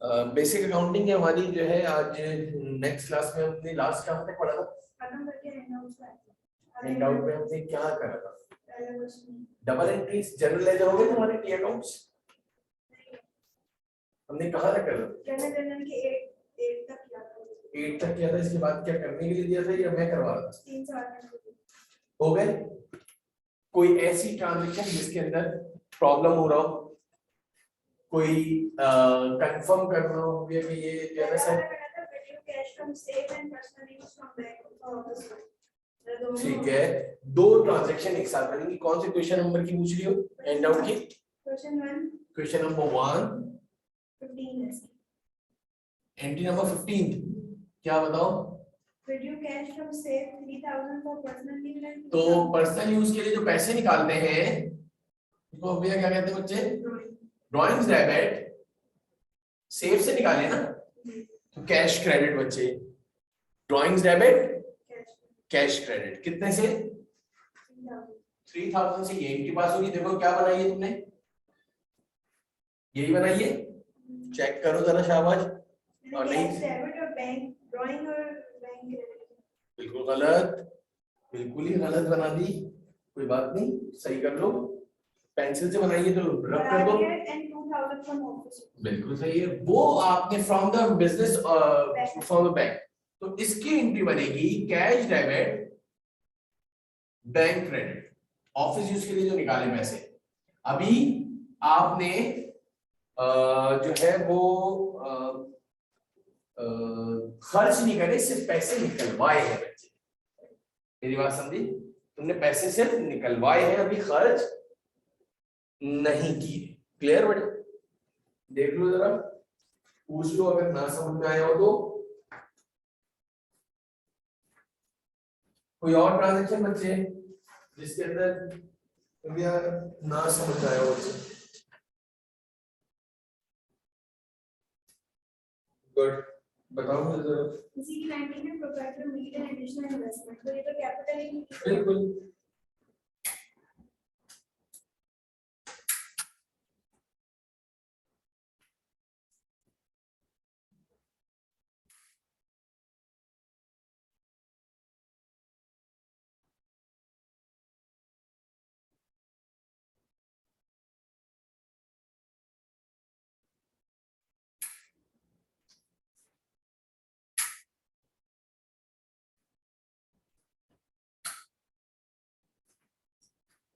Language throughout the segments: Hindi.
बेसिक अकाउंटिंग है हमारी जो है आज नेक्स्ट क्लास में हमने लास्ट क्लास में पढ़ा था। हैंडआउट में हमने क्या करा था? डबल एंट्रीज जनरल लेजर हो गए हमारे टी अकाउंट्स। हमने कहा था कर 8 तक किया था। इसके बाद क्या करने के लिए दिया था या मैं करवा रहा था? 3 हो गए। कोई ऐसी ट्रांजैक्शन जिसके अंदर प्रॉब्लम हो रहा हो, कोई कंफर्म करना हो कि ये जो है सर ठीक है, 2 ट्रांजैक्शन एक साथ बनेंगी। कौन से क्वेश्चन नंबर की पूछ रही हो? एंड आउट की क्वेश्चन नंबर 1 एंट्री नंबर 15 क्या बताओ? तो पर्सनल यूज के लिए जो पैसे निकालते हैं तो भैया क्या कहते हैं बच्चे? ड्रॉइंग्स डेबिट सेफ से निकाले ना, तो कैश क्रेडिट बच्चे। ड्रॉइंग्स डेबिट कैश क्रेडिट कितने से? 3000 से। ये इनके पास होगी। देखो क्या बनाई है तुमने, यही बनाई है। चेक करो जरा शाबाश। और नहीं बिल्कुल गलत, बिल्कुल ही गलत बना दी। कोई बात नहीं, सही कर लो। पेंसिल से बनाइए तो रब कर दो। बिल्कुल सही है। वो आपने from the business from the bank, तो इसकी एंट्री बनेगी cash debit bank credit, office use के लिए जो निकाले पैसे। अभी आपने जो है वो खर्च नहीं करे, सिर्फ पैसे निकलवाए हैं बच्चे। मेरी बात समझी? तुमने पैसे सिर्फ निकलवाए हैं, अभी खर्च नहीं किए। क्लियर बेटा? देख लो जरा, पूछ लो अगर ना समझ में आया हो तो। कोई और ट्रांजैक्शन बच्चे जिसके अंदर ना समझ में आया हो बच्चे? गुड, बताओ मुझे जरा। C19 में proprietor made and additional investment, तो ये तो कैपिटल ही बिल्कुल।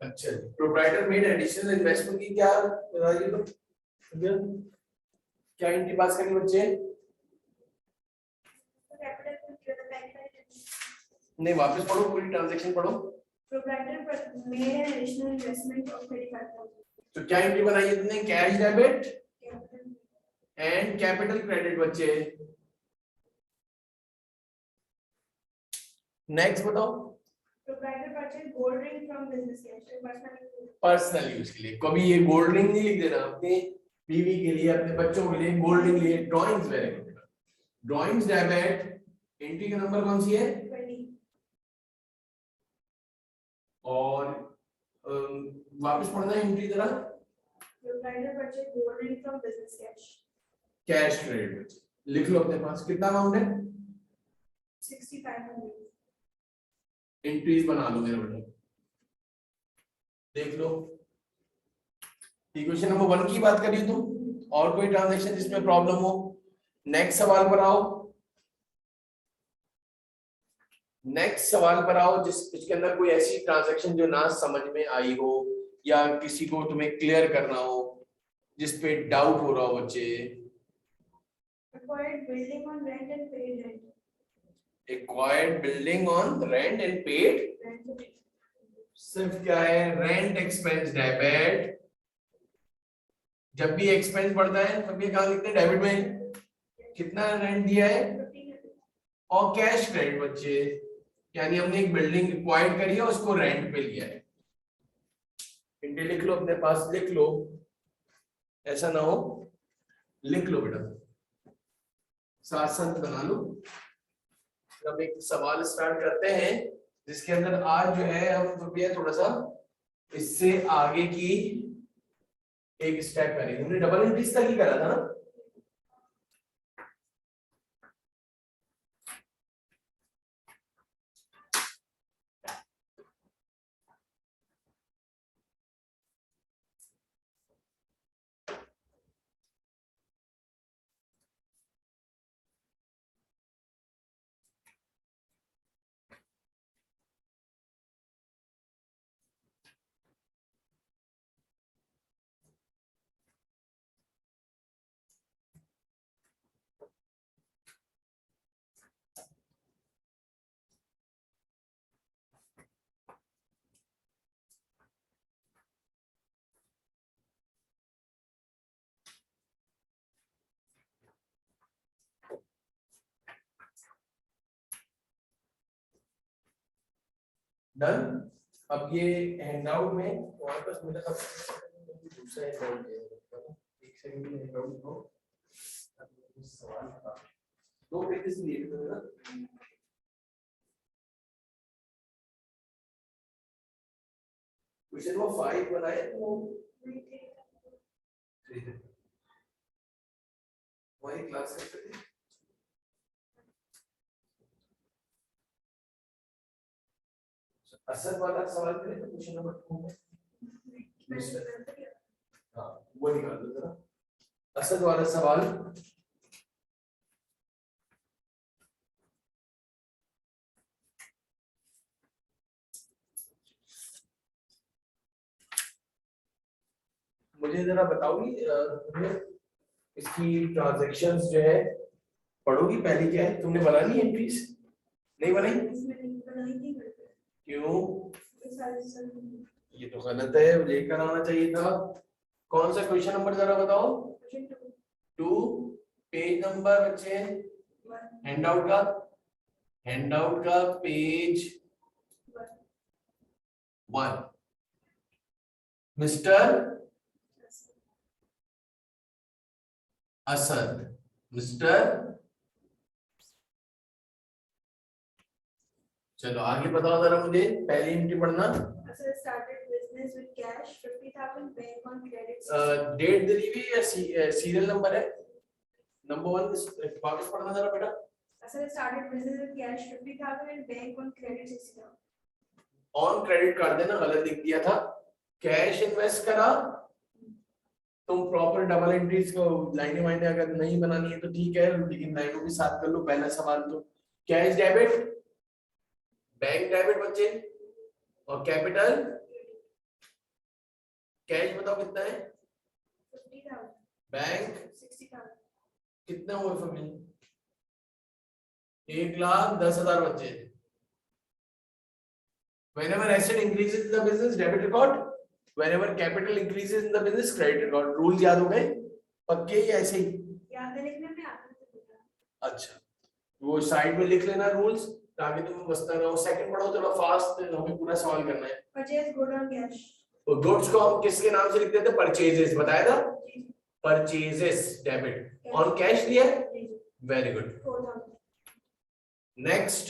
अच्छा, प्रोप्राइटर मेड एडिशनल इन्वेस्टमेंट की क्या बताइए तो क्या एंट्री पास करनी बच्चे? नहीं, वापस पढ़ो, पूरी ट्रांजैक्शन पढ़ो। Proprietor made an additional investment of 35,000। तो क्या एंट्री बनाई है तुमने? Cash debit and capital credit बच्चे। नेक्स्ट बताओ। Proprietor purchase gold ring from business cash, personal use के लिए। कभी ये गोल्ड रिंग नहीं लिख देना, अपने बीवी के लिए, अपने बच्चों के लिए गोल्ड रिंग लिए। Drawings very good. Drawings debit entry का नंबर कौन सी है? 20। और वापस पढ़ना एंट्री जरा। Proprietor purchase gold ring from business cash credit लिख लो अपने पास। कितना अमाउंट है? 6500। एंट्रीज बना लो मेरे बेटा, देख लो। इक्वेशन नंबर 1 की बात करिए तुम। और कोई ट्रांजैक्शन जिसमें प्रॉब्लम हो? नेक्स्ट सवाल पर आओ। नेक्स्ट सवाल पर आओ जिसके अंदर कोई ऐसी ट्रांजैक्शन जो ना समझ में आई हो या किसी को तुम्हें क्लियर करना हो, जिस पे डाउट हो रहा हो बच्चे। Acquired building on rent and paid rent. Acquired building on rent and paid सिर्फ क्या है? Rent expense debit. जब भी एक्सपेंस बढ़ता है तब ये कहां लिखते हैं? डेबिट में। कितना रेंट दिया है? और कैश क्रेडिट बच्चे, यानी हमने एक बिल्डिंग एक्वायर्ड करी है, उसको रेंट पे लिया है। इंटे लिख लो अपने पास, लिख लो, ऐसा ना हो, लिख लो बेटा, साथ साथ बना लो। अब एक सवाल स्टार्ट करते हैं जिसके अंदर आज जो है हम रुपया थोड़ा सा इससे आगे की एक स्टेप करेंगे। हमने डबल एंट्रीज तक ही करा था ना, डन। अब ये हैंडआउट में तुम्हारे पास मेरा दूसरा हैंडआउट है, एक सेकंड में हैंडआउट को सवाल था, 2 पेजेस लिए थे ना। क्वेश्चन वो 5 बनाए तो वही क्लास करते थे। असद वाला सवाल करें तो क्वेश्चन नंबर 2 में हाँ वो निकाल दो जरा। असद वाला सवाल मुझे जरा बताओगी इसकी ट्रांजैक्शंस जो है पढ़ोगी। पहली क्या है, तुमने बनानी एंट्रीज? नहीं बनाई? क्यों? ये तो गलत है, लेकर आना चाहिए था। कौन सा क्वेश्चन नंबर जरा बताओ? 2 पेज नंबर बच्चे हैंडआउट का पेज 1। मिस्टर असद, चलो आगे बताओ जरा मुझे, पहली एंट्री पढ़ना। डेट दे दी हुई या सीरियल नंबर है? नंबर 1 वापस पढ़ना जरा बेटा। ऑन क्रेडिट कार्ड देना, गलत लिख दिया था। कैश इन्वेस्ट करा, तुम प्रॉपर डबल एंट्रीज को लाइनें वाइनें अगर नहीं बनानी है तो ठीक है, लेकिन लाइनों के साथ कर लो। पहला सवाल तो कैश डेबिट, बैंक डेबिट बच्चे, और कैपिटल कैश बताओ कितना है? 50,000। बैंक 60,000। कितना हुआ फैमिली? 1,10,000 बच्चे। Whenever asset increases in the business, debit record. Whenever capital increases in the business, credit record. Rule याद हो गए पक्के या ऐसे ही? याद है, लिखने में आता है। अच्छा, वो साइड में लिख लेना रूल्स ताकि तुम बसता रहो। सेकंड पढ़ो थोड़ा फास्ट, हमें पूरा सवाल करना है। Purchase good on cash. तो गुड्स को हम किसके नाम से लिखते थे? परचेजेस, बताया था। परचेजेस डेबिट, ऑन कैश दिया। Very good. 4,000। Next,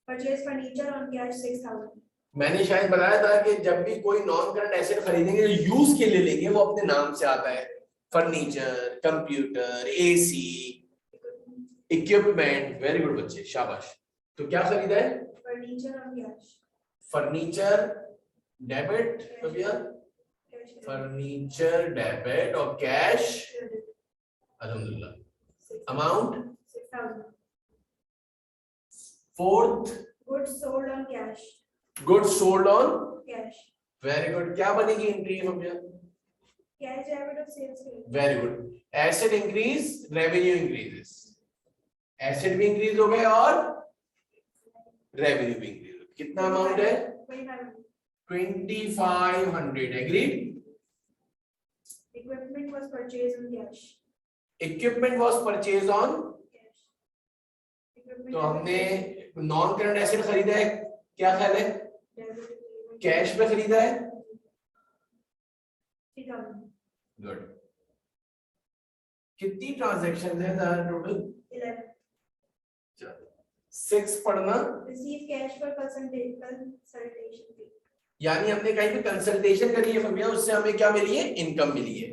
purchase furniture on cash 6,000। मैंने शायद बताया था कि जब भी कोई नॉन करंट एसेट खरीदेंगे जो यूज के लिए लेंगे वो अपने नाम से आता है। Furniture, computer, AC, equipment. Very good बच्चे, शाबाश। तो क्या खरीदा है? Furniture on cash. Furniture debit भैया, फर्नीचर डेबिट और कैश अल्हम्दुलिल्लाह। Amount 6,000। Fourth, goods sold on cash. Goods sold on cash. Very good. क्या बनेगी एंट्री भैया? Cash debit of sales. Very good. Asset increase, revenue increases. Asset भी इंक्रीज हो गए और रेवेन्यू भी इंक्रीज हो गया। कितना अमाउंट है? 2,500। Agreed. Equipment was purchased on cash. Equipment was purchase on, Cash. Equipment तो हमने नॉन करंट एसेट खरीदा है, क्या ख्याल है? कैश में खरीदा है। 3,000। गुड। कितनी ट्रांजैक्शन है टोटल? 11। 6 पढ़ना। Receive cash for consultation fee. यानी हमने कहीं पे कंसल्टेशन करी है फमिया, उससे हमें क्या मिली है? इनकम मिली है।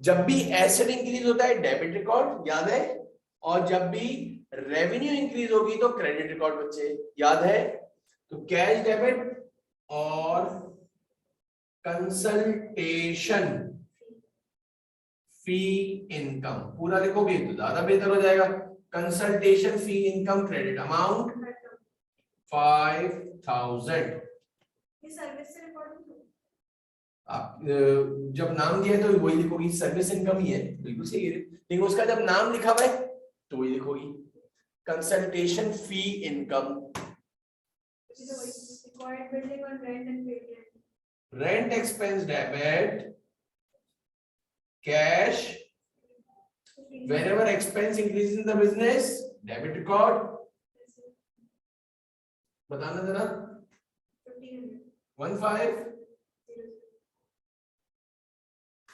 जब भी एसेट इंक्रीज होता है डेबिट रिकॉर्ड, याद है, और जब भी रेवेन्यू इंक्रीज होगी तो क्रेडिट रिकॉर्ड बच्चे, याद है। तो कैश डेबिट और कंसल्टेशन फी इनकम पूरा लिखोगे तो ज्यादा बेहतर हो जाएगा। Consultation fee income credit amount 5,000। ये सर्विस से रिकॉर्ड हो। आप जब नाम दिया है तो वही लिखोगी, सर्विस इनकम ही है, बिल्कुल सही है, लेकिन उसका जब नाम लिखा हुआ है तो वही लिखोगी consultation fee income. Required building on rent and paid rent. Rent expense debit, cash whenever expense increases in the business, debit record। बताना जरा 15.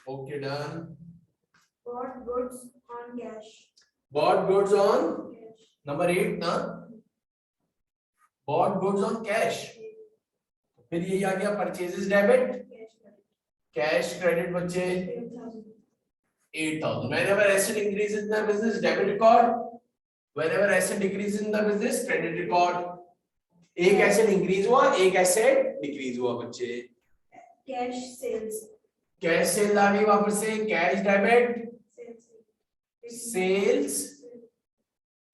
Okay, done. Bought goods on cash. Bought goods on Cash. number 8 ना, bought goods on cash. फिर यही आ गया purchases debit, cash credit बच्चे 8,000. Whenever asset increases in the business, debit record. Whenever asset decreases in the business, credit record. एक asset increase हुआ, एक asset decrease हुआ बच्चे. Cash sales. Cash sales आ गई वापस से, cash debit, Sales. sales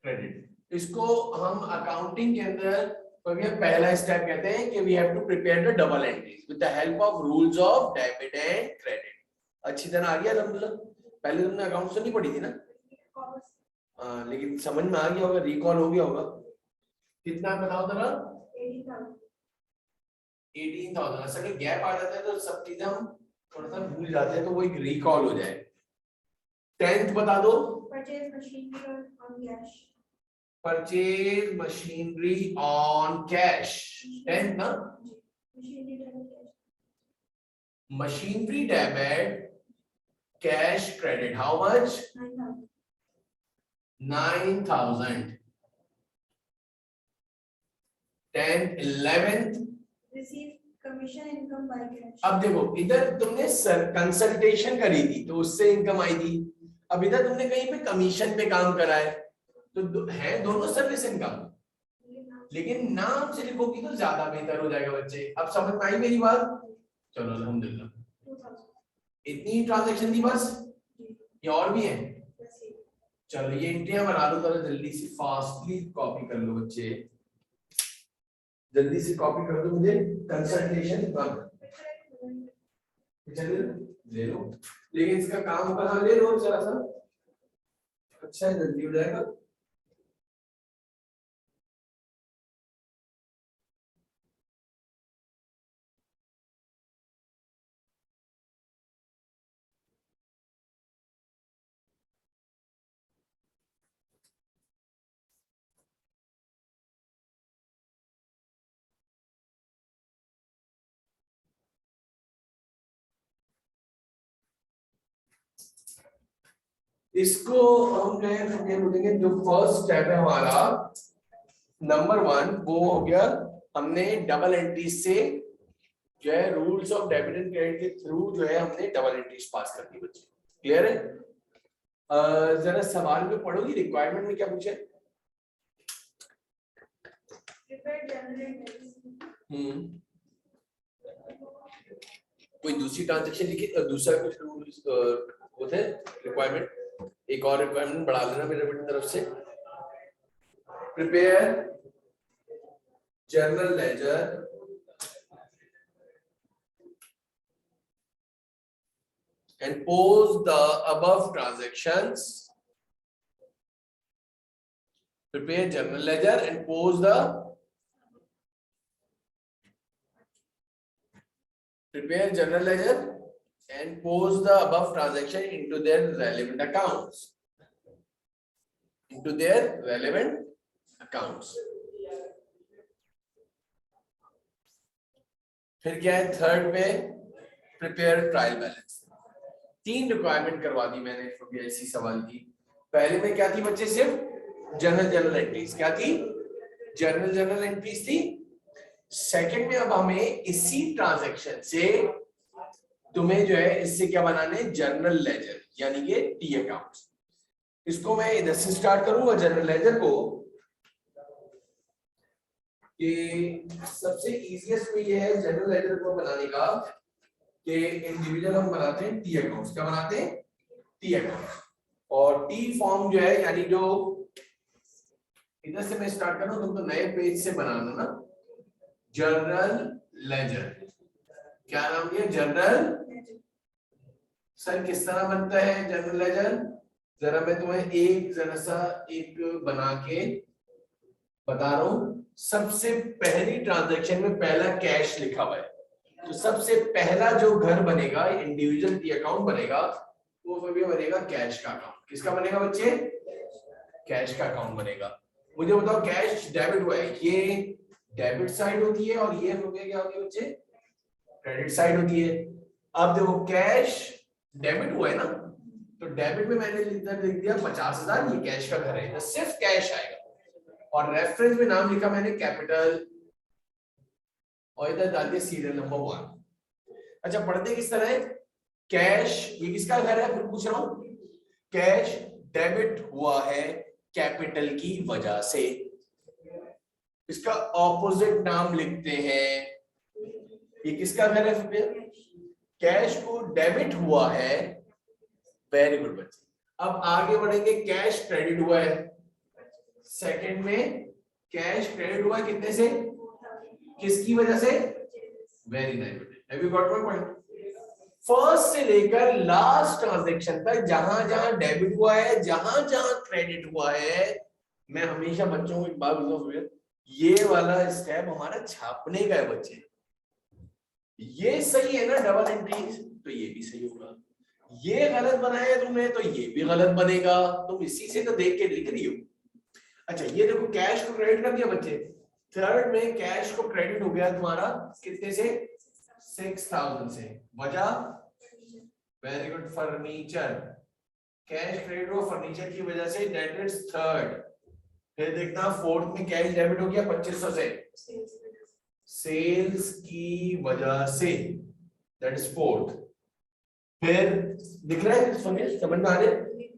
credit. इसको हम अकाउंटिंग के अंदर पहला स्टेप कहते हैं कि we have to prepare the double entries with the help of rules of debit and credit. अच्छी तरह आ गया अल्हम्दुलिल्लाह. पहले तुमने अकाउंट्स तो नहीं पढ़ी थी ना, लेकिन समझ में आ गया होगा, रिकॉल हो गया होगा. कितना बताओ जरा? 18,000. असल में गैप आ जाता है तो सब चीजें हम थोड़ा सा भूल जाते हैं, तो वो एक रिकॉल हो जाए. 10th बता दो. Purchase machinery on cash. Purchase machinery on cash. 10th ना. Machinery on cash. Machinery debit, cash credit. How much? 9,000. 9,000. 10th. 11th. Receive commission income by cash. अब देखो, इधर तुमने कंसल्टेशन करी थी तो उससे इनकम आई थी. अब इधर तुमने कहीं पे कमीशन पे काम करा है तो है दोनों सर्विस इनकम, लेकिन नाम से लिखोगी तो ज्यादा बेहतर हो जाएगा बच्चे. अब समझ में आई मेरी बात? चलो अल्हम्दुलिल्लाह. 2,000. इतनी ट्रांजैक्शन थी बस, ये और भी है? Yes, yes. चलो ये एंट्रियां बना लो जरा जल्दी से, फास्टली कॉपी कर लो बच्चे, जल्दी से कॉपी कर दो मुझे. कंसल्टेशन चलिए ले लो, लेकिन इसका काम कहाँ ले लो जरा सा. अच्छा है, जल्दी हो जाएगा. इसको हम ये बोलेंगे जो फर्स्ट स्टेप है हमारा नंबर 1, वो हो गया. हमने डबल एंट्रीज से जो है rules of debit and credit के थ्रू जो है हमने डबल एंट्रीज पास कर दी बच्चे. क्लियर है? जरा सवाल में पढ़ोगी रिक्वायरमेंट में क्या पूछे? Prepare journal entries. कोई दूसरी ट्रांजैक्शन लिखी, दूसरा कुछ रूल्स होते हैं रिक्वायरमेंट. एक और रिक्वायरमेंट बढ़ा लेना मेरे तरफ से. Prepare journal ledger and pose the above transactions. Prepare journal ledger and pose the above transaction into their relevant accounts. फिर क्या है थर्ड में? Prepare trial balance. 3 रिक्वायरमेंट करवा दी मैंने ऐसी सवाल की. पहले में क्या थी बच्चे? सिर्फ जनरल एंट्रीज. क्या थी? जनरल एंट्रीज थी. सेकंड में अब हमें इसी ट्रांजैक्शन से तुम्हें जो है इससे क्या बनाने? जर्नल लेजर, यानी कि टी अकाउंट्स. इसको मैं इधर से स्टार्ट करूंगा जनरल लेजर को, कि सबसे इजीएस्ट वे ये है जनरल लेजर को बनाने का कि इंडिविजुअल हम बनाते हैं टी अकाउंट्स. क्या बनाते हैं? T accounts. और टी फॉर्म जो है, यानी जो इधर से मैं स्टार्ट कर रहा हूं, तुम तो नए पेज से बनाना ना. Journal ledger. क्या नाम दिया? जर्नल. सर किस तरह बनता है जर्नल लेजर? जरा मैं तुम्हें जरा सा एक बना के बता रहा हूं. सबसे पहली ट्रांजैक्शन में पहला कैश लिखा हुआ है, तो सबसे पहला जो घर बनेगा, इंडिविजुअल टी अकाउंट बनेगा, वो बनेगा कैश का अकाउंट. किसका बनेगा बच्चे? कैश का अकाउंट बनेगा. मुझे बताओ कैश डेबिट हुआ है, ये डेबिट साइड होती है और ये हो गया क्या होगी बच्चे? क्रेडिट साइड होती है। अब देखो कैश डेबिट हुआ है ना, तो डेबिट में मैंने इधर लिख दिया 50,000, ये कैश का घर है, तो सिर्फ कैश आएगा। और रेफरेंस में नाम लिखा मैंने कैपिटल, और इधर डाल दिया सीरियल नंबर 1। अच्छा पढ़ते किस तरह है, कैश, ये किसका घर है फिर पूछ रहा हूं, कैश डेबिट हुआ है कैपिटल की वजह से, इसका ऑपोजिट नाम लिखते हैं, ये किसका घर है फिर, कैश को डेबिट हुआ है, वेरी गुड बच्चे। अब आगे बढ़ेंगे, कैश क्रेडिट हुआ है, सेकंड में कैश क्रेडिट हुआ है कितने से, किसकी वजह से, very nice, have you got my point. First से लेकर लास्ट ट्रांजैक्शन तक जहां जहां डेबिट हुआ है, जहां जहां क्रेडिट हुआ है, मैं हमेशा बच्चों को एक बात बोलता हूं, ये वाला स्टेप हमारा छापने का है बच्चे, ये सही है ना डबल एंट्रीज, तो ये भी सही होगा, ये गलत बनाया तुमने तो ये भी गलत बनेगा, तुम इसी से तो देख के लिख रही हो। अच्छा ये देखो कैश को क्रेडिट कर दिया बच्चे, थर्ड में कैश को क्रेडिट हो गया तुम्हारा कितने से, 6,000 से, वजह very good furniture, cash credit हो फर्नीचर की वजह से, दैट इज थर्ड। फिर देखना फोर्थ में कैश डेबिट हो गया 2500 से, सेल्स की वजह से, दैट इज फोर्थ। फिर दिख रहा है, समझ में आ रहा है,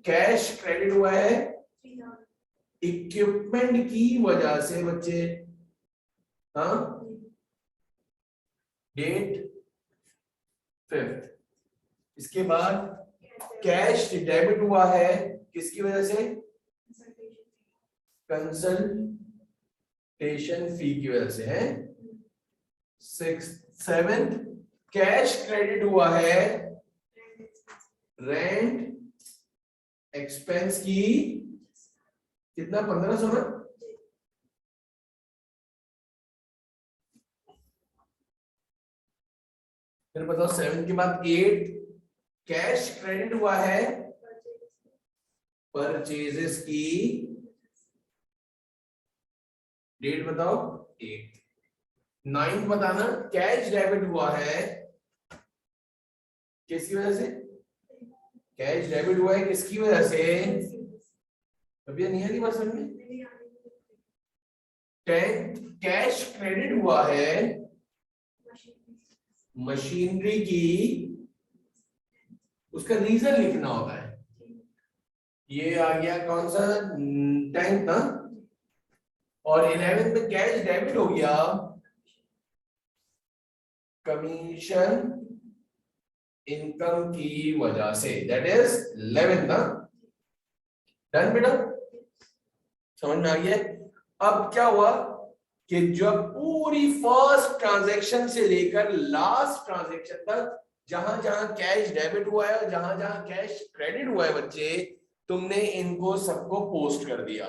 कैश क्रेडिट हुआ है इक्विपमेंट की वजह से बच्चे, हाँ डेट फिफ्थ। इसके बाद कैश डेबिट हुआ है किसकी वजह से, कंसल्टेशन फी की वजह से है, सेवेंथ कैश क्रेडिट हुआ है रेंट एक्सपेंस की, कितना 1500 ना, फिर बताओ 7 के बाद 8 कैश क्रेडिट हुआ है परचेजेस की, डेट बताओ 8। 9 बताना कैश डेबिट हुआ है किसकी वजह से, कैश डेबिट हुआ है किसकी वजह से, अभी नहीं आ रही बात समझ में। 10 कैश क्रेडिट हुआ है मशीनरी की, उसका रीजन लिखना होता है, ये आ गया कौन सा 10th ना, और 11th में कैश डेबिट हो गया कमीशन इनकम की वजह से, दैट इज 11th ना, डन बेटा, समझ में आ गया। अब क्या हुआ कि जब पूरी फर्स्ट ट्रांजैक्शन से लेकर लास्ट ट्रांजैक्शन तक जहां जहां कैश डेबिट हुआ है और जहां जहां कैश क्रेडिट हुआ है बच्चे, तुमने इनको सबको पोस्ट कर दिया।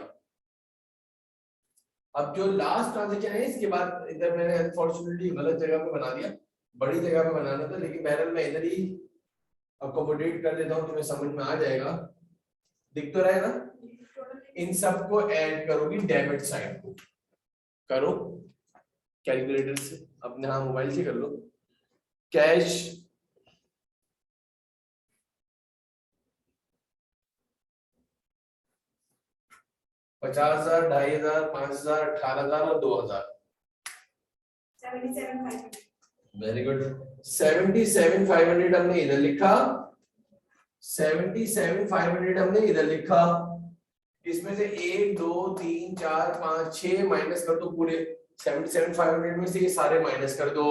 अब जो लास्ट ट्रांजैक्शन है इसके बाद इधर मैंने अनफॉर्चुनेटली गलत जगह पे बना दिया, बड़ी जगह पे बनाना था, लेकिन बहरहाल मैं इधर ही अकोमोडेट कर देता हूं, तुम्हें समझ में आ जाएगा, दिख तो रहा है ना। इन सबको ऐड करोगी डेबिट साइड को, करो कैलकुलेटर से, अपने हाँ मोबाइल से कर लो। कैश $50,000, $2,500, $18,000, $18,000 और $2,000, 77,500, वेरी गुड। 77,500 हमने इधर लिखा, 77,500 हमने इधर लिखा, इसमें से 1 2 3 4 5 6 माइनस कर दो पूरे, 77,500 में से ये सारे माइनस कर दो,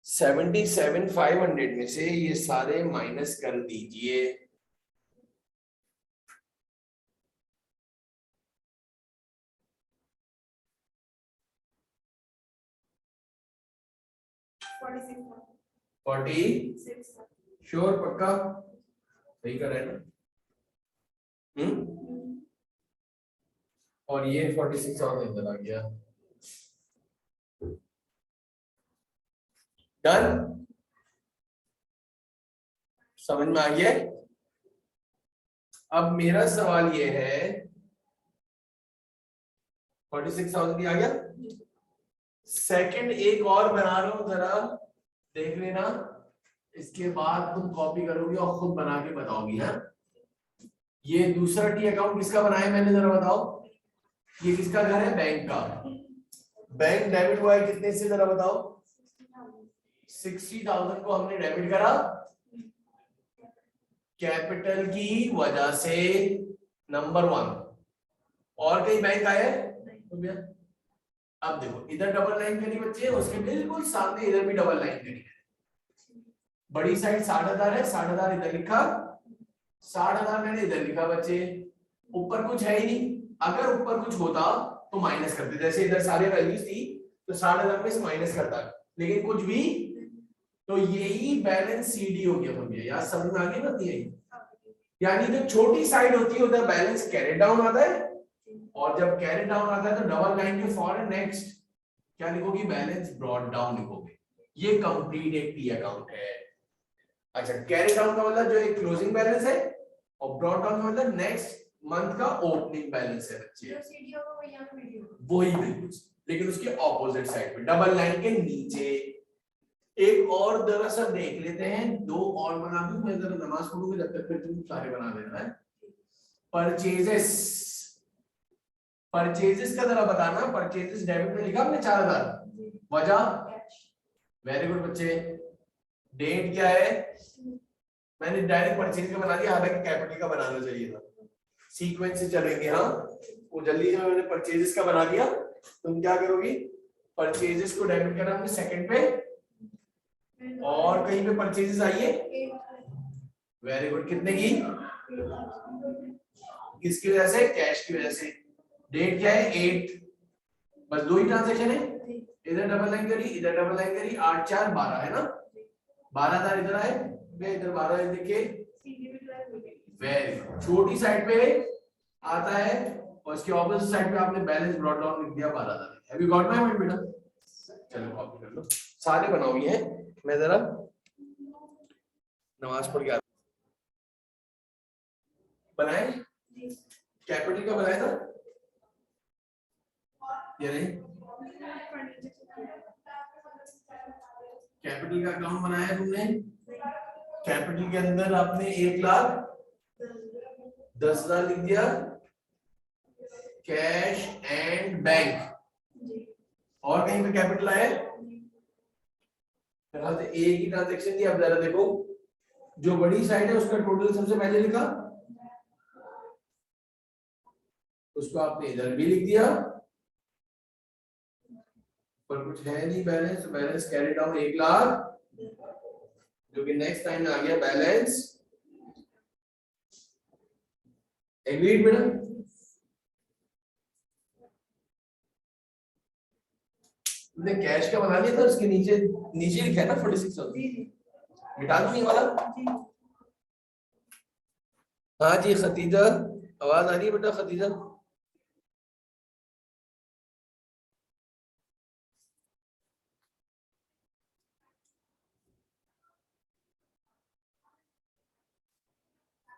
77,500 में से ये सारे माइनस कर दीजिए, फोर्टी श्योर पक्का सही कर रहे हैं ना, और ये 46 और इधर आ गया, डन, समझ में आ गया। अब मेरा सवाल ये है 46,000 आ गया, सेकंड एक और बना रहा हूं, जरा देख लेना, इसके बाद तुम कॉपी करोगी और खुद बना के बताओगी। हाँ, ये दूसरा टी अकाउंट किसका बनाया मैंने, जरा बताओ। ये किसका घर है, बैंक का। बैंक डेबिट हुआ है कितने से, जरा बताओ। 60,000 को हमने डेबिट करा कैपिटल की वजह से, नंबर 1। और कहीं बैंक आया तो भैया, अब देखो इधर डबल लाइन करी बच्चे, उसके बिल्कुल सामने इधर भी डबल लाइन करी। बड़ी साइड 60,000 है, 60,000 इधर लिखा, 60,000 मैंने इधर लिखा बच्चे। ऊपर कुछ है ही नहीं, अगर ऊपर कुछ होता तो माइनस करते, जैसे इधर सारे वैल्यूज थी तो 60,000 में से माइनस करता, लेकिन कुछ भी, तो यही बैलेंस सीडी हो गया भैया। यार समझ में आ गई बात यही, यानी जो छोटी साइड होती है उधर बैलेंस कैरी डाउन आता है, और जब कैरी डाउन आता है तो डबल लाइन के फॉरन नेक्स्ट क्या लिखोगी, बैलेंस ब्रॉट डाउन लिखोगे। ये कंप्लीट एक टी अकाउंट है। अच्छा, कैरी डाउन का मतलब जो एक क्लोजिंग बैलेंस है, और ब्रॉट डाउन का मतलब नेक्स्ट मंथ का ओपनिंग बैलेंस है बच्चे, वही बिल्कुल, लेकिन उसके ऑपोजिट साइड पे डबल लाइन के नीचे। एक और दरअसल देख लेते हैं, दो और बना दूं मैं, जरा नमाज पढ़ूंगा जब तक, फिर तुम सारे बना देना है। परचेजेस, परचेजेस का जरा बताना। परचेजेस डेबिट में लिखा हमने 4,000, वजह, वेरी गुड बच्चे। डेट क्या है, मैंने डायरेक्ट परचेज का बना दिया, हालांकि कैपिटल का बनाना चाहिए था। सीक्वेंस से चलेंगे। हाँ, वो जल्दी से मैंने परचेजेस का बना दिया, तुम क्या करोगी, परचेजेस को डेबिट करना हमने सेकंड पे, और कहीं पे परचेजेस आई है, वेरी गुड। कितने की, किसकी वजह से, कैश की वजह से। डेट क्या है, 8, बस दो ही ट्रांजैक्शन है, इधर डबल लाइन करी, इधर डबल लाइन करी, 8 4 12 है ना, 12,000 इधर आए, इधर 12 लिखे, वेरी गुड। छोटी साइड पे आता है और इसके ऑपोजिट साइड पे आपने बैलेंस ब्रॉट डाउन लिख दिया 12,000। Have you got my point बेटा? चलो कॉपी कर लो, सारे बनाओगे हैं, मैं जरा नमाज पढ़ के आता। बनाए, कैपिटल का बनाया था या नहीं, कैपिटल का अकाउंट बनाया है तुमने, कैपिटल के अंदर आपने 1,10,000 लिख दिया, कैश एंड बैंक, और कहीं पे कैपिटल आया, एक ही ट्रांजैक्शन थी। अब जरा देखो, जो बड़ी साइड है उसका टोटल सबसे पहले लिखा, उसको आपने इधर भी लिख दिया, पर कुछ है नहीं बैलेंस, बैलेंस कैरी डाउन 1,00,000, जो कि नेक्स्ट टाइम आ गया बैलेंस। एग्रीड बेटा? तुमने कैश का बना लिया था, उसके नीचे नीचे लिखा है ना 46,000, मिटा दूं ये वाला? हाँ जी खतीजा, आवाज आ रही है बेटा खतीजा?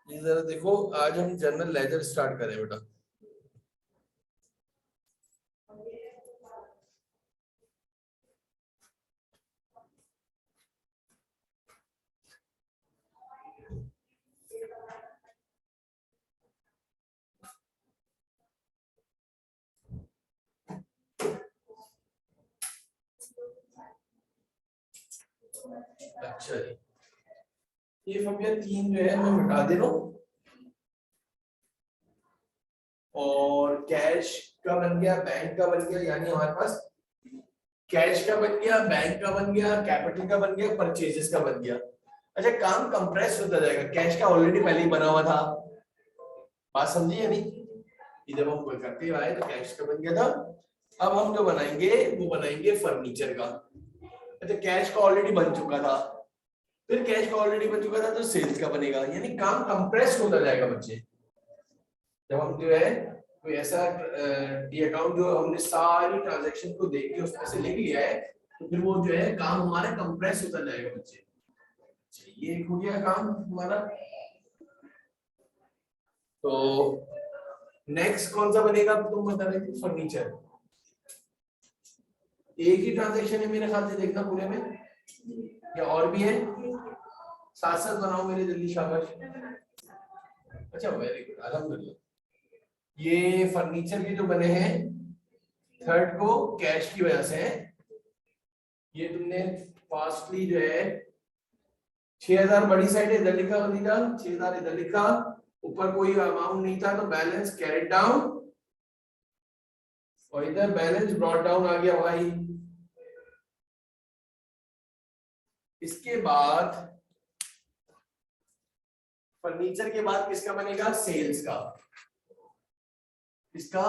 ये जरा देखो, आज हम जनरल लेजर स्टार्ट करें बेटा। अच्छा जी, ये फबिया 3 जो है मैं मिटा दे रहा हूँ, और कैश का बन गया, बैंक का बन गया, यानी हमारे पास कैश का बन गया, बैंक का बन गया, कैपिटल का बन गया, परचेजेस का बन गया। अच्छा, काम कंप्रेस होता जाएगा, कैश का ऑलरेडी पहले ही बना हुआ था, बात समझी या नहीं? जब हम कोई करते आए तो कैश का बन गया था। अब हम जो बनाएंगे वो बनाएंगे फर्नीचर का। अच्छा, कैश का ऑलरेडी बन चुका था, फिर कैश का ऑलरेडी बन चुका था तो सेल्स का बनेगा, यानी काम कंप्रेस होता जाएगा बच्चे। जब हम जो है कोई ऐसा डी अकाउंट जो हमने सारी ट्रांजैक्शन को देख के उसमें से लिख लिया है, तो फिर वो जो है काम हमारा कंप्रेस होता जाएगा बच्चे। ये हो गया काम हमारा। तो नेक्स्ट कौन सा बनेगा तुम बता रहे थे, फर्नीचर। एक ही ट्रांजैक्शन है मेरे ख्याल से, देखना पूरे में या और भी है? साथ साथ बनाओ मेरे, जल्दी, शाबाश। अच्छा, वेरी गुड, अल्हम्दुलिल्लाह। ये फर्नीचर के जो बने हैं थर्ड को कैश की वजह से है। ये तुमने फास्टली जो है 6000 बड़ी साइड इधर लिखा, वलीदा 6000 इधर लिखा, ऊपर कोई अमाउंट नहीं था तो बैलेंस कैरिड डाउन, और इधर बैलेंस ब्रॉट डाउन आ गया भाई। इसके बाद फर्नीचर के बाद किसका बनेगा? सेल्स का। किसका?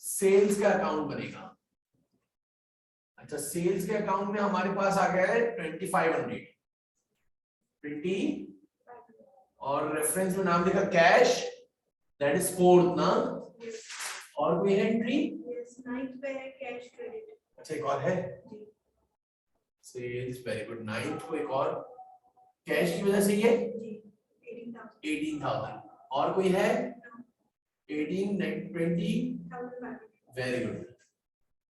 सेल्स का अकाउंट बनेगा। अच्छा, सेल्स के अकाउंट में हमारे पास आ गया है 2500 20, और रेफरेंस में नाम लिखा कैश, दैट इज फोर्थ ना। और कोई है एंट्री? नाइन्थ पे है कैश क्रेडिट। अच्छा, एक और है सेल्स, वेरी गुड। नाइन्थ को एक और कैश की वजह से ये 18,000। और कोई है? 18 20, very good.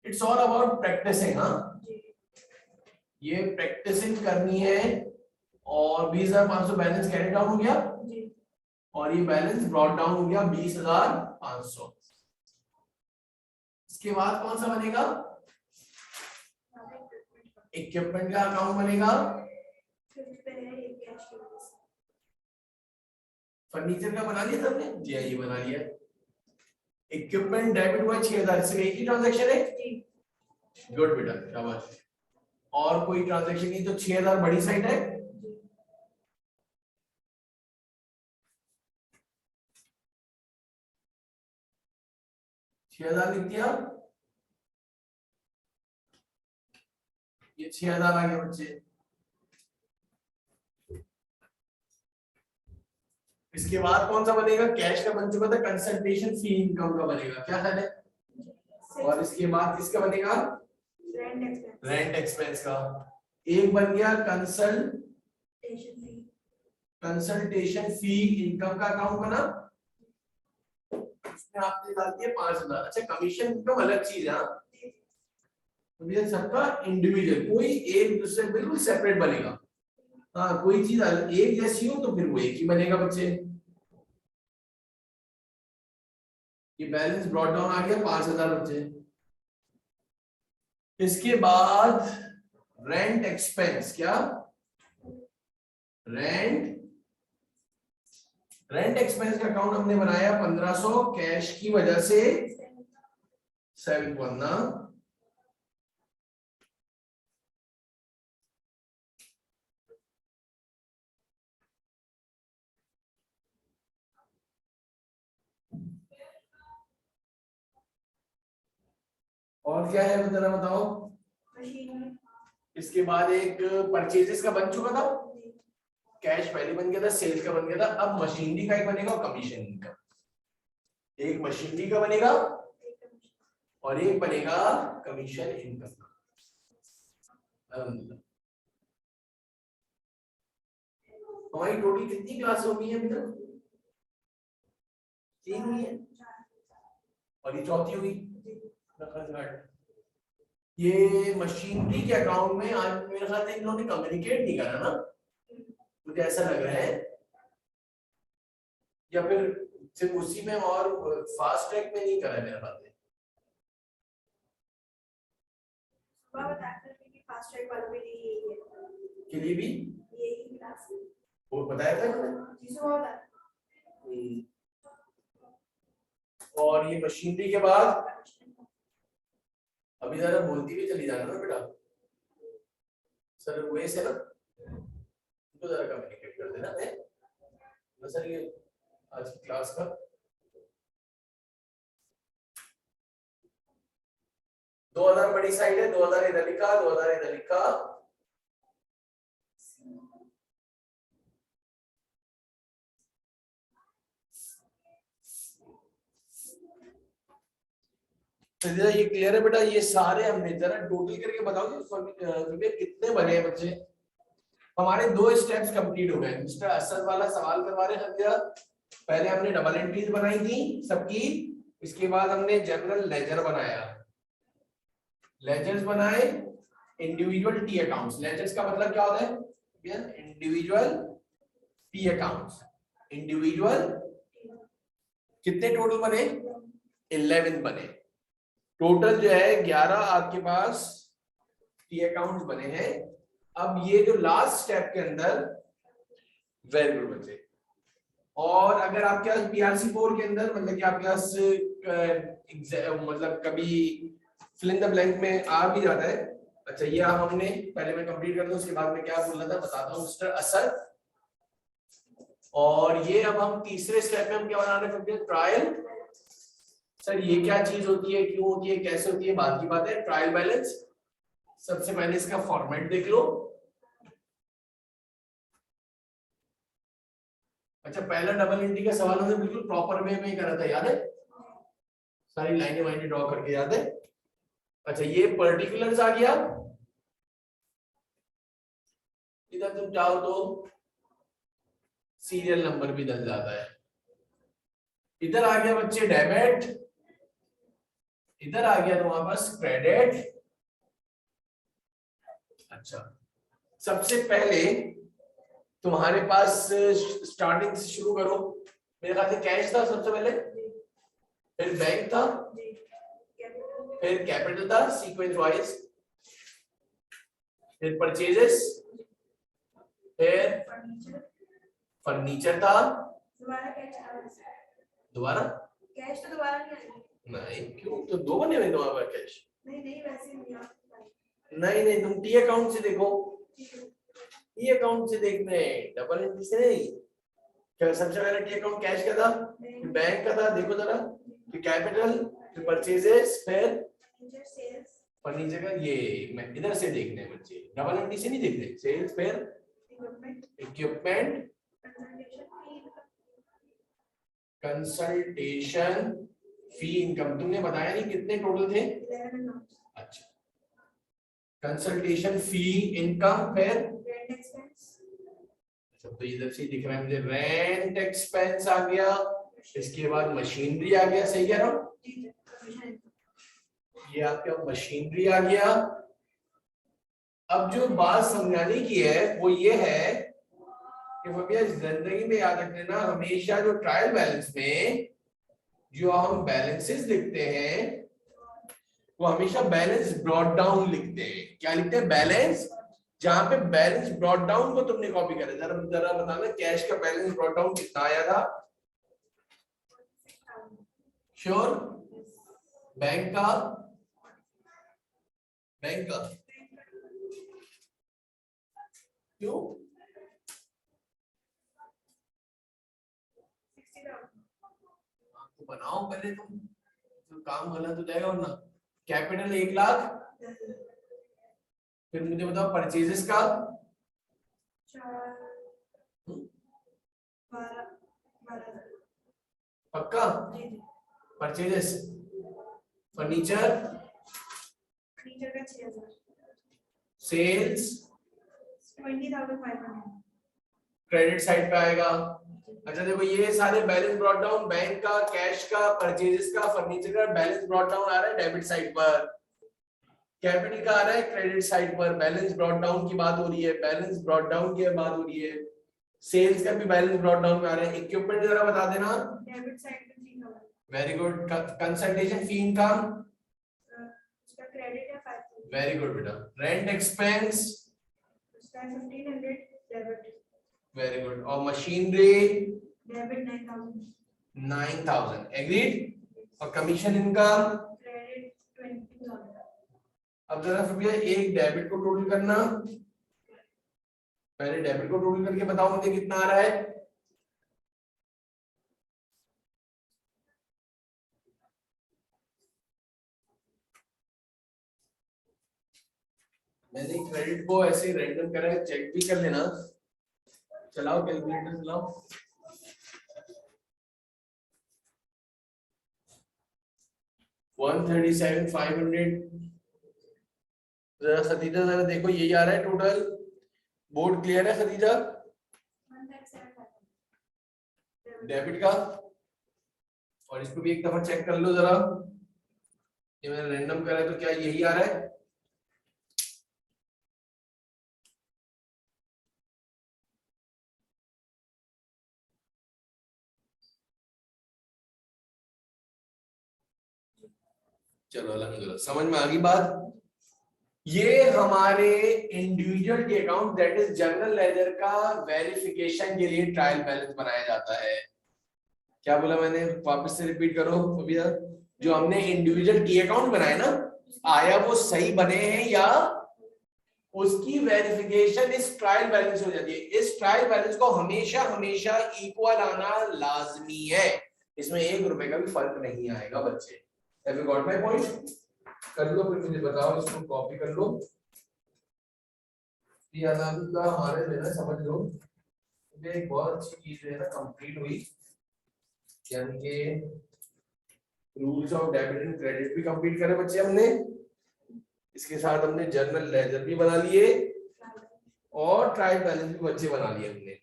It's all about practicing. हाँ, ये प्रैक्टिसिंग करनी है। और 20,500 बैलेंस कैरी डाउन हो गया, और ये बैलेंस ब्रॉट डाउन हो गया 20,500। इसके बाद कौन सा बनेगा? इक्विपमेंट का अकाउंट बनेगा। फर्नीचर का बना लिया सबने? जी हाँ, ये बना लिया। इक्विपमेंट डेबिट हुआ 6000, इससे एक ही ट्रांजैक्शन है। गुड बेटा, शाबाश। और कोई ट्रांजैक्शन नहीं, तो 6000 बड़ी साइड है। लिख दिया, ये 6000 आ गया बच्चे। इसके बाद कौन सा बनेगा? कैश का बन चुका था, कंसल्टेशन फी इनकम का बनेगा, क्या है? और इसके बाद किसका बनेगा? रेंट एक्सपेंस का। एक बन गया कंसल्टेशन फी इनकम का अकाउंट बना, इसमें आपने डाल दिया 5000। अच्छा, कमीशन इनकम अलग चीज है। तो ये सबका इंडिविजुअल, कोई एक दूसरे बिल्कुल सेपरेट बनेगा। हाँ, कोई चीज एक जैसी हो तो फिर वो एक ही बनेगा बच्चे। ये बैलेंस ब्रॉट डाउन आ गया 5000 बच्चे। इसके बाद रेंट एक्सपेंस, क्या? रेंट एक्सपेंस का अकाउंट हमने बनाया 1500, कैश की वजह से 7 ना। और क्या है जरा बताओ? इसके बाद एक परचेजेस का बन चुका था, कैश पहले बन गया था, सेल्स का बन गया था। अब मशीनरी का एक बनेगा और कमीशन इनकम। एक मशीनरी का बनेगा और एक बनेगा कमीशन इनकम। हमारी टोटल कितनी क्लास हो गई है अभी तक? 3 हुई है, और ये चौथी हुई। ये मशीनरी के अकाउंट में आज मेरे साथ इन लोगों ने कम्युनिकेट नहीं करा ना, मुझे ऐसा लग रहा है, या फिर सिर्फ उसी में और फास्ट ट्रैक में नहीं करा मेरा बात है। फास्ट ट्रैक वालों के लिए के लिए भी यही क्लास वो बताया था मैंने। और ये मशीनरी के बाद अभी जरा बोलती भी चली जाना ना बेटा, सर वो से ना तो जरा कम्युनिकेट कर देना है सर। ये आज की क्लास का 2000 बड़ी साइड है, 2000 इधर लिखा, 2000 इधर लिखा। ये क्लियर है बेटा? ये सारे हमने जरा टोटल करके बताओ कितने बने हैं बच्चे? हमारे 2 स्टेप्स कंप्लीट हो गए। मिस्टर असद वाला सवाल करवा रहे हैं। पहले हमने डबल एंट्रीज बनाई थी सबकी, इसके बाद हमने जनरल लेजर बनाया, लेजर्स बनाए इंडिविजुअल टी अकाउंट्स। लेजर्स का मतलब क्या होता है? Individual T accounts. इंडिविजुअल कितने टोटल बने? 11 बने टोटल जो है। 11 आपके पास टी अकाउंट्स बने हैं। अब ये जो लास्ट स्टेप के अंदर वेरिएबल बचे, और अगर आपके पास PRC4 के अंदर मतलब कि आपके पास मतलब कभी फिल इन द ब्लैंक में आ भी जाता है। अच्छा ये हमने पहले मैं कंप्लीट कर दूं, उसके बाद में क्या बोलना था बताता हूँ मिस्टर असद। और ये अब हम तीसरे स्टेप में हम क्या बना रहे हैं? ट्रायल। सर ये क्या चीज होती है, क्यों होती है, कैसे होती है, बात की बात है। ट्रायल बैलेंस, सबसे पहले इसका फॉर्मेट देख लो। अच्छा पहला डबल एंट्री का सवाल हमने बिल्कुल प्रॉपर वे में करा था, याद है? सारी लाइनें वाइनें ड्रॉ करके, याद है? अच्छा ये पर्टिकुलर्स आ गया। इधर तुम चाहो तो सीरियल नंबर भी डल जाता है। इधर आ गया बच्चे डेबिट, इधर आ गया तुम्हारे पास क्रेडिट। अच्छा सबसे पहले तुम्हारे पास स्टार्टिंग से शुरू करो। मेरे ख्याल से कैश था सबसे पहले, फिर बैंक था, फिर कैपिटल था सीक्वेंस वाइज, फिर परचेजेस, फिर फर्नीचर था, दोबारा कैश तो दोबारा नहीं आएगा। नहीं, क्यों? तो दो बने हुए तुम्हारे पास कैश। नहीं वैसे नहीं आता। नहीं तुम टी अकाउंट से देखो, टी अकाउंट से देखने, डबल एंट्री से नहीं। क्या सबसे पहले टी अकाउंट कैश का था, बैंक का था, देखो जरा, फिर कैपिटल, फिर परचेजेस, फिर फर्नीचर का। ये मैं इधर से देखने बच्चे, डबल एंट्री से नहीं देखने। सेल्स, फिर इक्विपमेंट, कंसल्टेशन, फी, इनकम। तुमने बताया नहीं कितने टोटल थे? अच्छा कंसल्टेशन, फी, इनकम, फिर तो इधर से दिख रहा है मुझे रेंट एक्सपेंस आ गया, इसके बाद मशीनरी आ गया। सही कह रहा हूं? ये आपका मशीनरी आ गया। अब जो बात समझाने की है वो ये है कि भैया जिंदगी में याद रख लेना, हमेशा जो ट्रायल बैलेंस में जो हम बैलेंसेस लिखते हैं वो हमेशा बैलेंस ब्रॉट डाउन लिखते हैं। क्या लिखते हैं? बैलेंस। जहां पे बैलेंस ब्रॉट डाउन को तुमने कॉपी करा, जरा जरा बताना कैश का बैलेंस ब्रॉट डाउन कितना आया था? श्योर? बैंक का? बैंक का क्यों? तो बनाओ पहले तुम, तो काम गलत हो जाएगा वरना। कैपिटल 1 लाख, फिर मुझे बताओ परचेजेस का? 12 पक्का? परचेजेस, फर्नीचर, का 6,000, सेल्स, 20,500, क्रेडिट साइड पे आएगा। अच्छा देखो ये सारे बैलेंस ब्रॉट डाउन, बैंक का, कैश का, परचेजेस का, फर्नीचर का बैलेंस ब्रॉट डाउन आ रहा है डेबिट साइड पर, कैपिटल का आ रहा है क्रेडिट साइड पर। बैलेंस ब्रॉट डाउन की बात हो रही है, बैलेंस ब्रॉट डाउन की बात हो रही है। सेल्स का भी बैलेंस ब्रॉट डाउन में आ रहा है। इक्विपमेंट जरा बता देना। डेबिट साइड पे 3,000, very good. Consultation fee, income, उसका क्रेडिट है 5,000, वेरी गुड बेटा। रेंट एक्सपेंस, उसका 1,500 डेबिट, वेरी गुड। और मशीनरी डेबिट 9,000, 9,000, एग्रीड। और कमीशन इनकम क्रेडिट 20,000। अब जरा फिर भैया एक डेबिट को टोटल करना, पहले डेबिट को टोटल करके बताओ मुझे कितना आ रहा है। मैंने क्रेडिट को ऐसे रैंडम करा है, चेक भी कर लेना। चलाओ कैलकुलेटर चलाओ। $137,500। जरा खदीजा जरा देखो यही आ रहा है टोटल। बोर्ड क्लियर है खदीजा? डेबिट का, और इसको भी एक दफा चेक कर लो जरा। ये मैंने रैंडम करा है तो क्या यही आ रहा है? चलो अल्हम्दुलिल्लाह, समझ में आ गई बात। ये हमारे इंडिविजुअल के account that is general ledger का वेरिफिकेशन के लिए ट्रायल बैलेंस बनाया जाता है। क्या बोला मैंने, वापस से रिपीट करो भैया। जो हमने इंडिविजुअल की अकाउंट बनाए ना, आया वो सही बने हैं या उसकी वेरिफिकेशन इस ट्रायल बैलेंस हो जाती है। इस ट्रायल बैलेंस को हमेशा हमेशा इक्वल आना लाजमी है, इसमें 1 रुपए का भी फर्क नहीं आएगा बच्चे। Have you got my point? कर लो फिर मुझे बताओ, इसको कॉपी कर लो। ये अल्हम्दुलिल्लाह हमारे जो है ना, समझ लो ये एक बहुत अच्छी चीज है ना, कंप्लीट हुई। यानी कि rules of debit and credit भी कंप्लीट करे बच्चे हमने, इसके साथ हमने जर्नल लेजर भी बना लिए और ट्रायल बैलेंस भी बच्चे बना लिए हमने।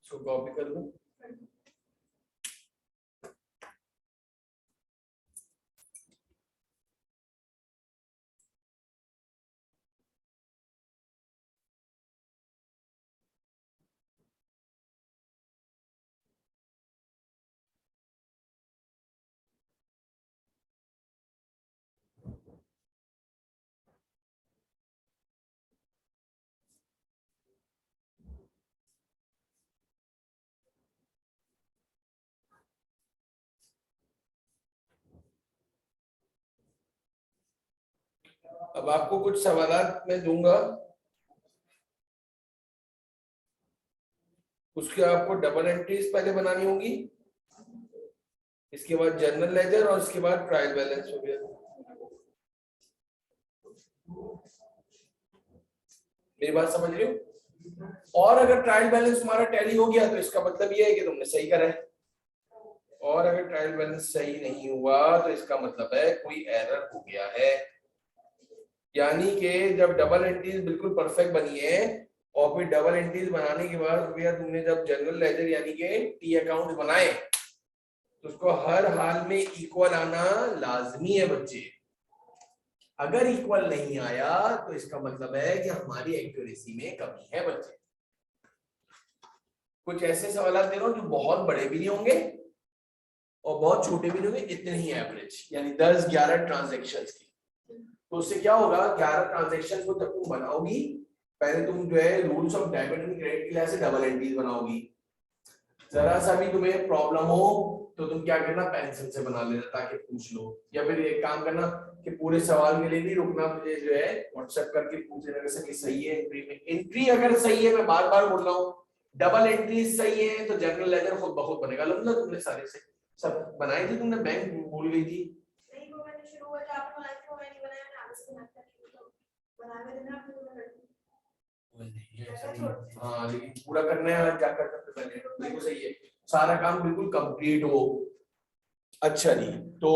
इसको कॉपी कर लो। अब आपको कुछ सवालात मैं दूंगा, उसके आपको डबल एंट्रीज पहले बनानी होगी, इसके बाद जर्नल लेजर और इसके बाद ट्रायल बैलेंस हो गया। मेरी बात समझ रही हो? और अगर ट्रायल बैलेंस तुम्हारा टैली हो गया तो इसका मतलब ये है कि तुमने सही करा है, और अगर ट्रायल बैलेंस सही नहीं हुआ तो इसका मतलब है कोई एरर हो गया है। यानी कि जब डबल एंट्रीज बिल्कुल परफेक्ट बनी है और फिर डबल एंट्रीज बनाने के बाद भैया तुमने जब जनरल लेजर यानी कि टी अकाउंट बनाए तो उसको हर हाल में इक्वल आना लाजमी है बच्चे। अगर इक्वल नहीं आया तो इसका मतलब है कि हमारी एक्यूरेसी में कमी है बच्चे। कुछ ऐसे सवाल दे रहा हूं जो बहुत बड़े भी नहीं होंगे और बहुत छोटे भी नहीं होंगे, इतने ही एवरेज, यानी 10-11 ट्रांजेक्शन्स की। तो उससे क्या होगा, 11 ट्रांजेक्शन को जब तुम बनाओगी, पहले तुम जो है rules of debit and credit के लिए से डबल एंट्रीज बनाओगी। जरा सा भी तुम्हें प्रॉब्लम हो तो तुम क्या करना, पेंसिल से बना लेना ताकि पूछ लो, या फिर एक काम करना कि पूरे सवाल के लिए नहीं रुकना, मुझे जो है व्हाट्सएप करके पूछ लेना कि सही है एंट्री में। एंट्री अगर सही है, मैं बार बार बोल रहा हूँ, डबल एंट्री सही है तो जनरल लेजर खुद ब खुद बनेगा। मतलब तुमने सारे सही, सब बनाई थी तुमने, बैंक भूल गई थी। नहीं वो मैंने शुरू हुआ था आपने बनाया था, वो मैंने बनाया ना, आगे से बनाता नहीं तो बना के देना आपने वो कर हाँ लेकिन पूरा करना है, क्या कर सकते पहले, बिल्कुल सही है, सारा काम बिल्कुल कंप्लीट हो। अच्छा जी, तो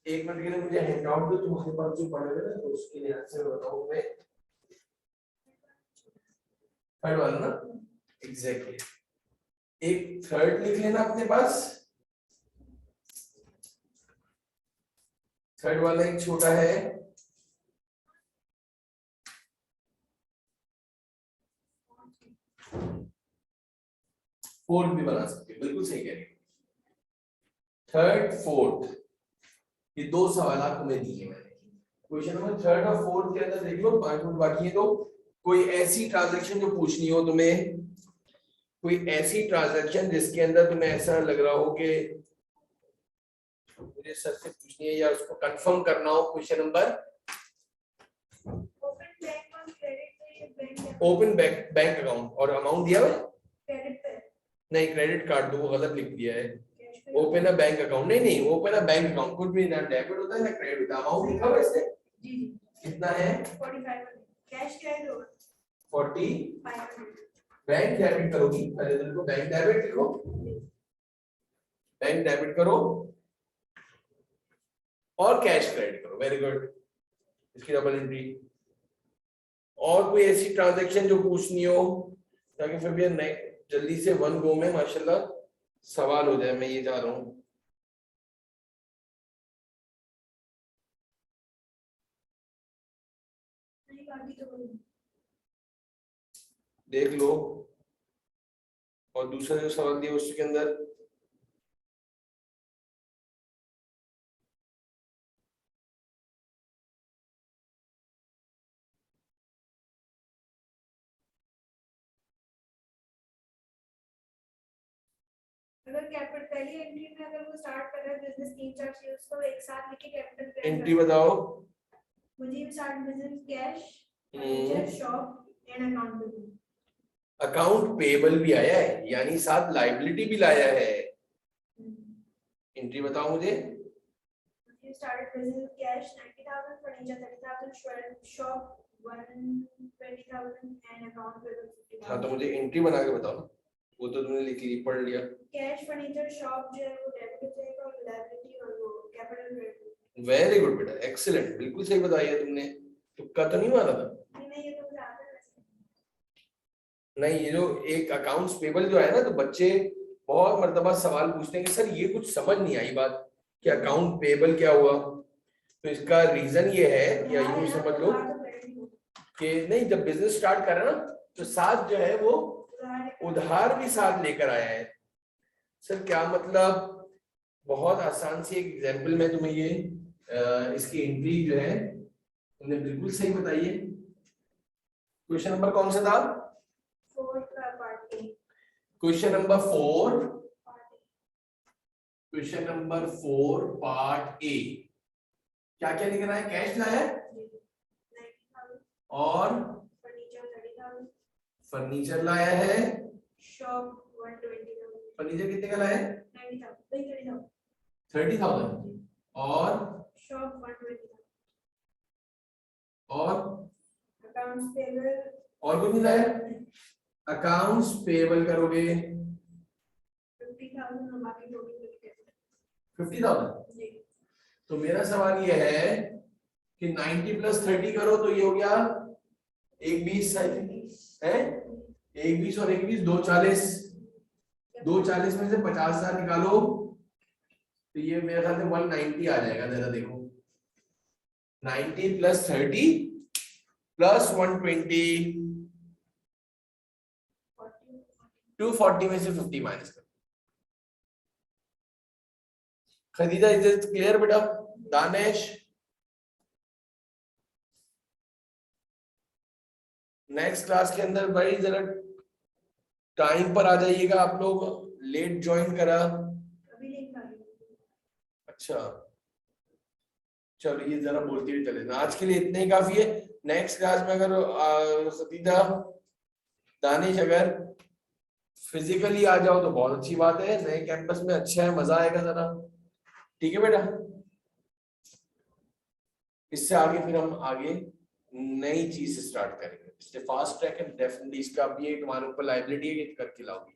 एक मिनट के लिए मुझे हैंड आउट दो, तुम्हारे पास जो पड़े हुए ना, तो उसके लिए से बताऊं मैं। थर्ड वाला ना, एग्जैक्टली, एक थर्ड लिख लेना अपने पास। थर्ड वाला एक छोटा है, फोर्थ भी बना सकते हो, बिल्कुल सही कह रही हो। थर्ड फोर्थ, ये दो सवाल तुम्हें दिए मैंने, क्वेश्चन नंबर थर्ड और फोर्थ के अंदर देख लो, 5 मिनट बाकी है, तो कोई ऐसी ट्रांजैक्शन जो पूछनी हो तुम्हें, कोई ऐसी ट्रांजैक्शन जिसके अंदर तुम्हें ऐसा लग रहा हो कि मुझे सर से पूछनी है या उसको कंफर्म करना हो। Question number, open bank account और अमाउंट दिया हुआ है, क्रेडिट पे नहीं क्रेडिट कार्ड तो वो गलत लिख दिया है। ओपन अ बैंक अकाउंट, नहीं नहीं, ओपन अ बैंक अकाउंट कुछ भी ना, डेबिट होता है ना क्रेडिट होता है, अमाउंट लिखा हुआ है इसमें जी जी कितना है, 45 कैश क्रेडिट होगा 45। 500 बैंक डेबिट करोगी, पहले तो बैंक डेबिट लिखो, बैंक डेबिट करो और कैश क्रेडिट करो, वेरी गुड, इसकी डबल एंट्री। और कोई ऐसी ट्रांजैक्शन जो पूछनी हो, ताकि फिर भी जल्दी से वन गो में माशाल्लाह सवाल हो जाए, मैं ये चाह रहा हूँ। नहीं बाकी तो कोई नहीं। देख लो, और दूसरा जो सवाल दिया उसके अंदर अगर कैपिटल पहली एंट्री में अगर वो स्टार्ट कर रहा है बिजनेस 3-4 चीज उसको एक साथ लिख के कैपिटल एंट्री बताओ। मुझे भी start business cash furniture shop and account payable. Account payable भी आया है, यानी साथ लायबिलिटी भी लाया है। एंट्री बताओ मुझे। You started business cash 90,000, furniture 30,000, shop 120,000 and account payable 50,000. हाँ तो मुझे एंट्री बना के बताओ ना, वो तो तुमने लिख ली, पढ़ लिया। कैश फर्नीचर शॉप जो है वो डेबिट हो जाएगा और लायबिलिटी और वो कैपिटल क्रेडिट। वेरी गुड बेटा, एक्सीलेंट, बिल्कुल सही बताया है तुमने, तुक्का तो नहीं मारा था। नहीं ये तो मुझे आता है वैसे। नहीं, ये जो एक अकाउंट्स पेबल जो है ना, तो बच्चे बहुत मर्तबा सवाल पूछते हैं कि सर ये कुछ समझ नहीं आई बात कि अकाउंट पेबल क्या हुआ। तो इसका रीजन ये है, या यूं समझ लो कि नहीं, जब बिजनेस स्टार्ट कर रहा ना, तो साथ जो है वो उधार भी साथ लेकर आया है। सर क्या मतलब, बहुत आसान सी एक एग्जांपल में तुम्हें ये इसकी एंट्री जो है तुमने बिल्कुल सही बताई है। क्वेश्चन नंबर कौन सा था? Question number 4, question number 4 part A. क्या क्या लिखना है? कैश लाया है और फर्नीचर लाया है, शॉप 120,000, फर्नीचर कितने का लाया है? 90,000 30,000 और शॉप 120,000 और अकाउंट्स पेबल और कुछ नहीं लाया। अकाउंट्स पेबल करोगे 50,000 और बाकी टोटल 50,000। तो मेरा सवाल ये है कि 90 + 30 करो तो ये हो गया 120 है, 120 और 120 240, 240 में से 50,000 निकालो तो ये मेरे ख्याल से 190 आ जाएगा। जरा देखो, 90 + 30 + 120, 240 में से 50 माइनस करो। खदीजा, इज इट क्लियर बेटा? दानिश, नेक्स्ट क्लास के अंदर भाई जरा टाइम पर आ जाइएगा आप लोग, लेट ज्वाइन करा। अभी नहीं कर रही। अच्छा चलो, ये जरा बोलती हुई चले ना, आज के लिए इतने ही काफी है। नेक्स्ट क्लास में अगर खदीजा, दानिश अगर फिजिकली आ जाओ तो बहुत अच्छी बात है, नए कैंपस में अच्छा है, मजा आएगा जरा। ठीक है बेटा, इससे आगे फिर हम आगे नई चीज स्टार्ट करेंगे। इसलिए फास्ट ट्रैक है डेफिनेटली, इसका भी एक तुम्हारे ऊपर लाइबिलिटी है कि करके लाओगे।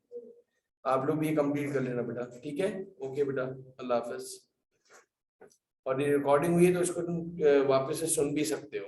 आप लोग भी ये कंप्लीट कर लेना बेटा, ठीक है? ओके बेटा, अल्लाह हाफिज। और ये रिकॉर्डिंग हुई है तो इसको तुम वापस से सुन भी सकते हो।